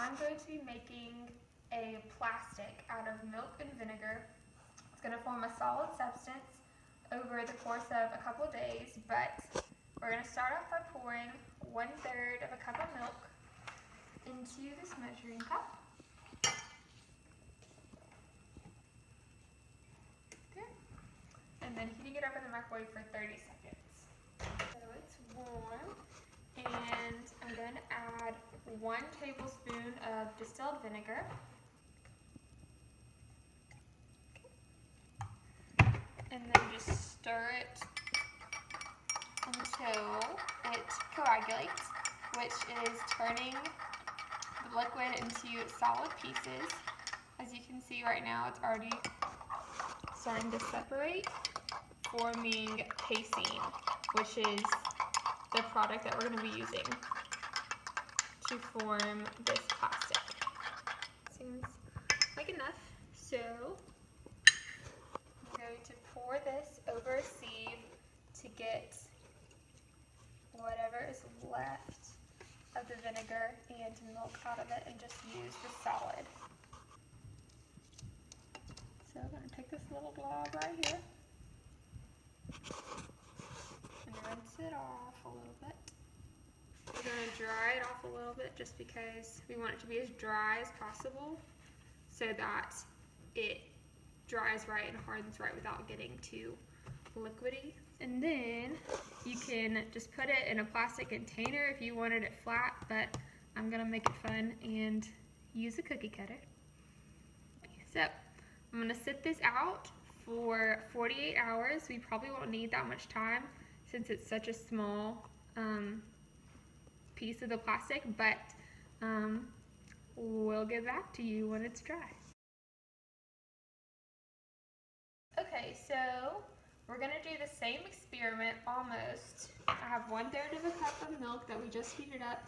I'm going to be making a plastic out of milk and vinegar. It's going to form a solid substance over the course of a couple of days, but we're going to start off by pouring 1/3 of a cup of milk into this measuring cup. Okay. And then heating it up in the microwave for 30 seconds. So it's warm, and I'm going to add 1 tablespoon of distilled vinegar. And then just stir it until it coagulates, which is turning the liquid into solid pieces. As you can see right now, it's already starting to separate, forming casein, which is the product that we're going to be using to form this plastic. Seems like enough. So I'm going to pour this over a sieve to get whatever is left of the vinegar and milk out of it, and just use the solid. So I'm going to take this little glob right here and rinse it off a little bit. We're going to dry it off a little bit just because we want it to be as dry as possible so that it dries right and hardens right without getting too liquidy. And then you can just put it in a plastic container if you wanted it flat, but I'm going to make it fun and use a cookie cutter. So I'm going to sit this out for 48 hours. We probably won't need that much time since it's such a small piece of the plastic, but we'll get back to you when it's dry. Okay, so we're going to do the same experiment almost. I have 1/3 of a cup of milk that we just heated up,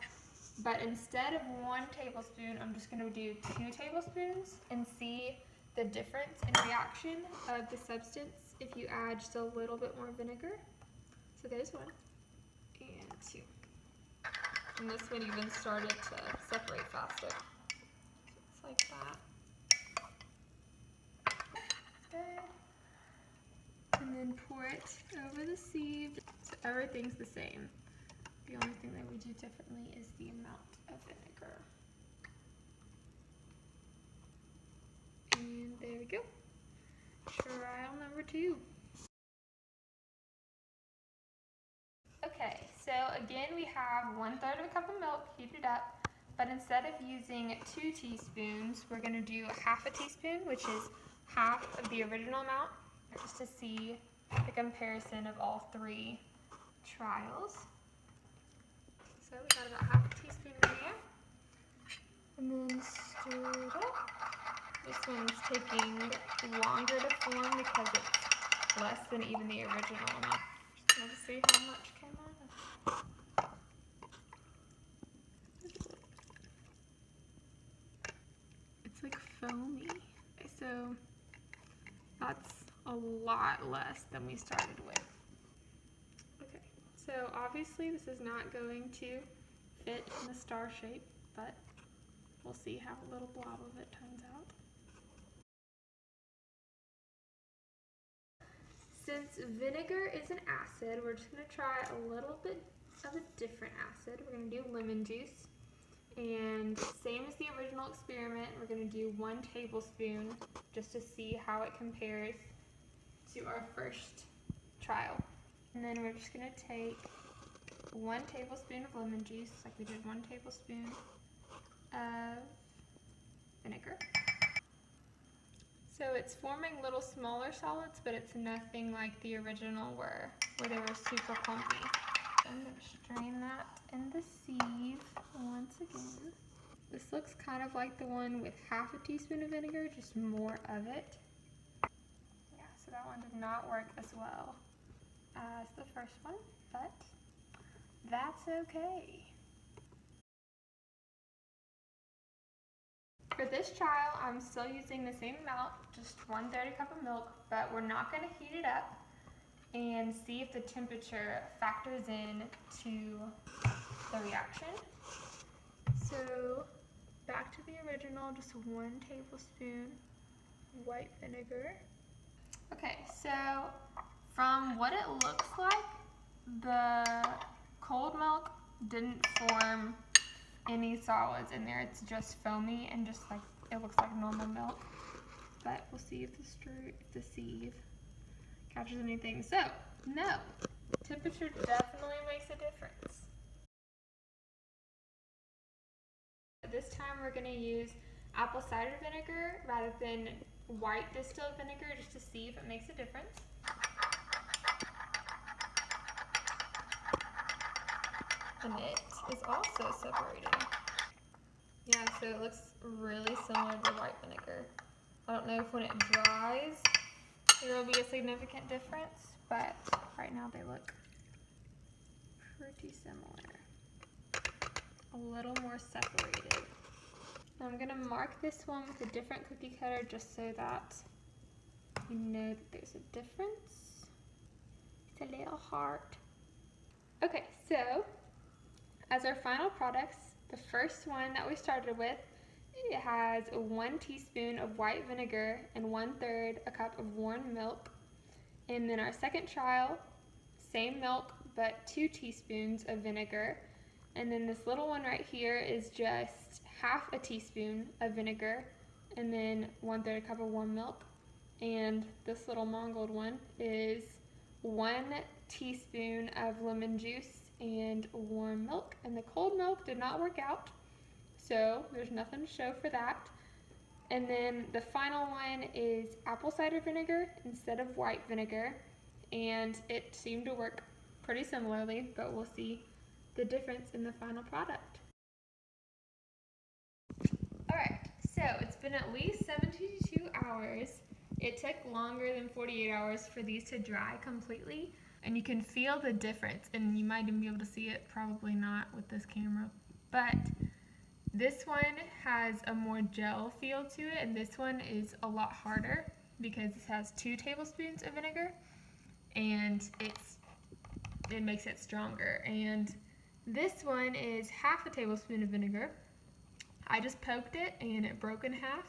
but instead of 1 tablespoon, I'm just going to do 2 tablespoons and see the difference in reaction of the substance if you add just a little bit more vinegar. So there's 1 and 2. And this one even started to separate faster. Just like that. Okay. And then pour it over the sieve. So everything's the same. The only thing that we do differently is the amount of vinegar. And there we go. Trial number 2. Okay, so again we have 1/3 of a cup of milk heated up, but instead of using 2 teaspoons, we're going to do 1/2 teaspoon, which is half of the original amount, just to see the comparison of all 3 trials. So we got about 1/2 teaspoon in here. And then stir it up. This one's taking longer to form because it's less than even the original amount. Just want to see how much came out of it. It's like foamy. So that's a lot less than we started with. Okay, so obviously this is not going to fit in the star shape, but we'll see how a little blob of it turns out. Since vinegar is an acid, we're just going to try a little bit of a different acid. We're going to do lemon juice. And same as the original experiment, we're going to do 1 tablespoon just to see how it compares to our first trial. And then we're just going to take 1 tablespoon of lemon juice, like we did 1 tablespoon of vinegar. So it's forming little smaller solids, but it's nothing like the original where they were super clumpy. I'm going to strain that in the sieve once again. This looks kind of like the one with 1/2 teaspoon of vinegar, just more of it. Yeah, so that one did not work as well as the first one, but that's okay. For this trial, I'm still using the same amount, just 1/3 cup of milk, but we're not going to heat it up and see if the temperature factors in to the reaction. So back to the original, just 1 tablespoon white vinegar. Okay, so from what it looks like, the cold milk didn't form any solids in there. It's just foamy and just like, it looks like normal milk. But we'll see if the sieve catches anything. So, no, temperature definitely makes a difference. This time we're going to use apple cider vinegar rather than white distilled vinegar, just to see if it makes a difference. And it is also separating. Yeah, so it looks really similar to white vinegar. I don't know if when it dries there will be a significant difference, but right now they look pretty similar. A little more separated. Now I'm gonna mark this one with a different cookie cutter just so that you know that there's a difference. It's a little heart. Okay, so as our final products, the first one that we started with, it has 1 teaspoon of white vinegar and 1/3 a cup of warm milk. And then our second trial, same milk, but 2 teaspoons of vinegar. And then this little one right here is just half a teaspoon of vinegar and then 1/3 a cup of warm milk. And this little mangold one is 1 teaspoon of lemon juice and warm milk. And the cold milk did not work out, so there's nothing to show for that. And then the final one is apple cider vinegar instead of white vinegar, and it seemed to work pretty similarly, but we'll see the difference in the final product. Alright, so it's been at least 72 hours. It took longer than 48 hours for these to dry completely, and you can feel the difference, and you might even be able to see it, probably not with this camera, but this one has a more gel feel to it, and this one is a lot harder because it has 2 tablespoons of vinegar, and it makes it stronger. And this one is half a tablespoon of vinegar. I just poked it and it broke in half,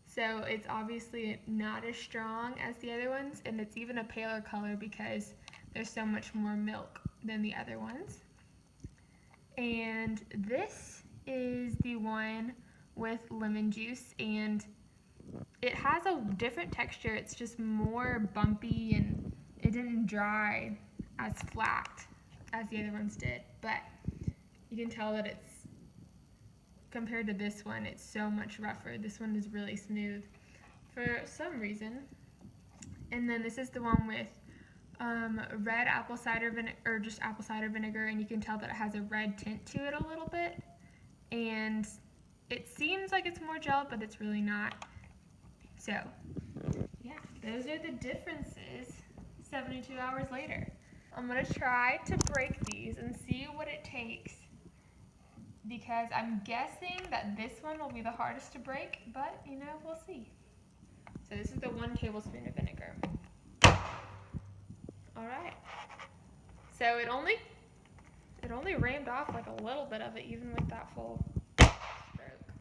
so it's obviously not as strong as the other ones, and it's even a paler color because there's so much more milk than the other ones. And this is the one with lemon juice, and it has a different texture. It's just more bumpy, and it didn't dry as flat as the other ones did, but you can tell that it's, compared to this one, it's so much rougher. This one is really smooth for some reason. And then this is the one with red apple cider vinegar, or just apple cider vinegar, and you can tell that it has a red tint to it a little bit. And it seems like it's more gel, but it's really not. So, yeah, those are the differences 72 hours later. I'm gonna try to break these and see what it takes, because I'm guessing that this one will be the hardest to break, but you know, we'll see. So this is the 1 tablespoon of vinegar. All right. So it only rammed off like a little bit of it, even with that full stroke.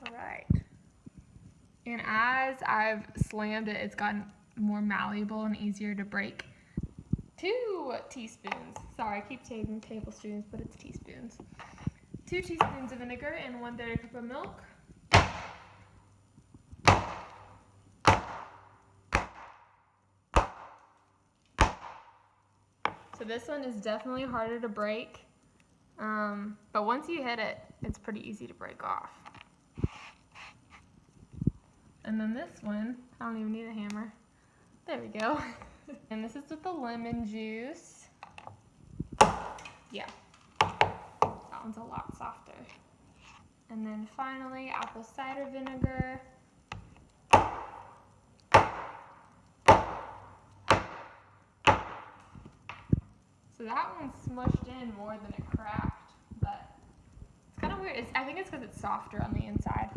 All right. And as I've slammed it, it's gotten more malleable and easier to break. 2 teaspoons. Sorry, I keep saying tablespoons, but it's teaspoons. 2 teaspoons of vinegar and 1/3 cup of milk. So this one is definitely harder to break, but once you hit it, it's pretty easy to break off. And then this one, I don't even need a hammer. There we go. And this is with the lemon juice. Yeah, that one's a lot softer. And then finally, apple cider vinegar. So that one's smushed in more than it cracked, but it's kind of weird. I think it's because it's softer on the inside.